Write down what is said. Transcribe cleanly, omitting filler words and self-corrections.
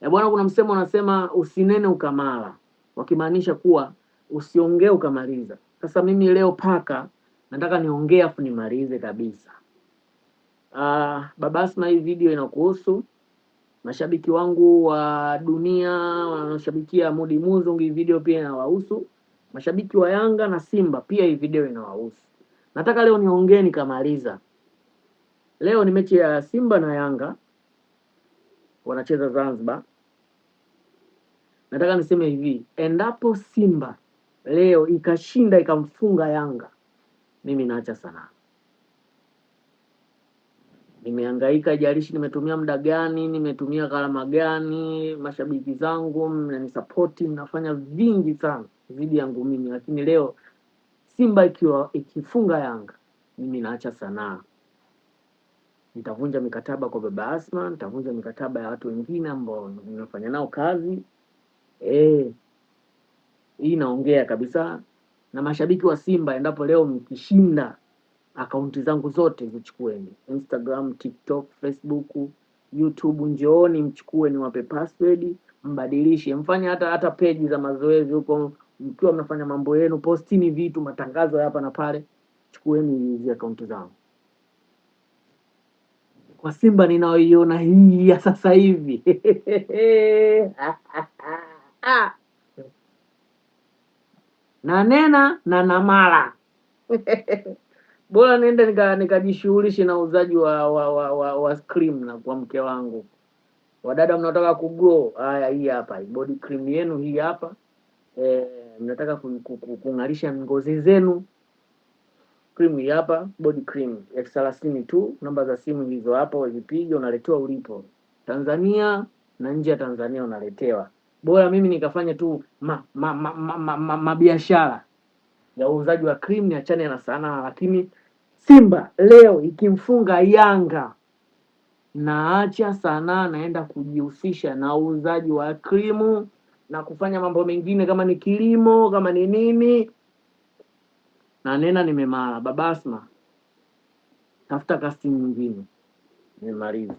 Bwana, kuna msemo unasema usinene ukamala, wakimaanisha kuwa usiongee ukamaliza. Sasa mimi leo paka nataka niongee afu nimalize kabisa. Baba Asma, hii video inakuhusu. Mashabiki wangu wa dunia wanaoshabikia Mudi Muzungu, hii video pia inawahusu. Mashabiki wa Yanga na Simba pia hii video inawahusu. Nataka leo niongee nikamaliza. Leo ni mechi ya Simba na Yanga, wanacheza Zanzibar. Nataka niseme hivi, endapo Simba leo ikashinda ikamfunga Yanga, mimi naacha sana. Nimehangaika, jalishi nimetumia muda gani, nimetumia gharama gani, mashabiki zangu mnanisupport, mnafanya vingi sana dhidi yangu mimi, lakini leo Simba ikifunga Yanga, mimi naacha sanaa. Nitavunja mikataba kwa Baba Asma, nitavunja mikataba ya watu wengine ambao ninafanya nao kazi. Hii naongea kabisa na mashabiki wa Simba, endapo leo mkishinda, akaunti zangu zote zichukueni, Instagram, TikTok, Facebook, YouTube, njooni mchukue, niwape password, mbadilishe, mfanye hata page za mazoezi huko, mkiwa mnafanya mambo yenu, postini vitu, matangazo hapa na pale, chukueni hizi akaunti zangu. Kwa Simba ninaoiona hii ya sasa hivi nanena na namala bora niende nikajishughulishe na uzaji wa cream na kwa mke wangu. Wadada mnataka kugrow, haya, hii hapa body cream yenu hii hapa. Mnataka kung'arisha ngozi zenu, cream hii hapa, body cream X30 tu. Namba za simu hizo hapo, uzipige, unaletewa ulipo Tanzania na nje ya Tanzania unaletewa. Bora mimi nikafanya tu biashara ya uuzaji wa cream, niachane na sanaa. Lakini Simba leo ikimfunga Yanga, naacha sanaa, naenda kujihusisha na uuzaji wa cream na kufanya mambo mengine, kama ni kilimo, kama ni nini. Na nena nimemala. Baba Asma, tafuta casting nyingine. Nimemaliza.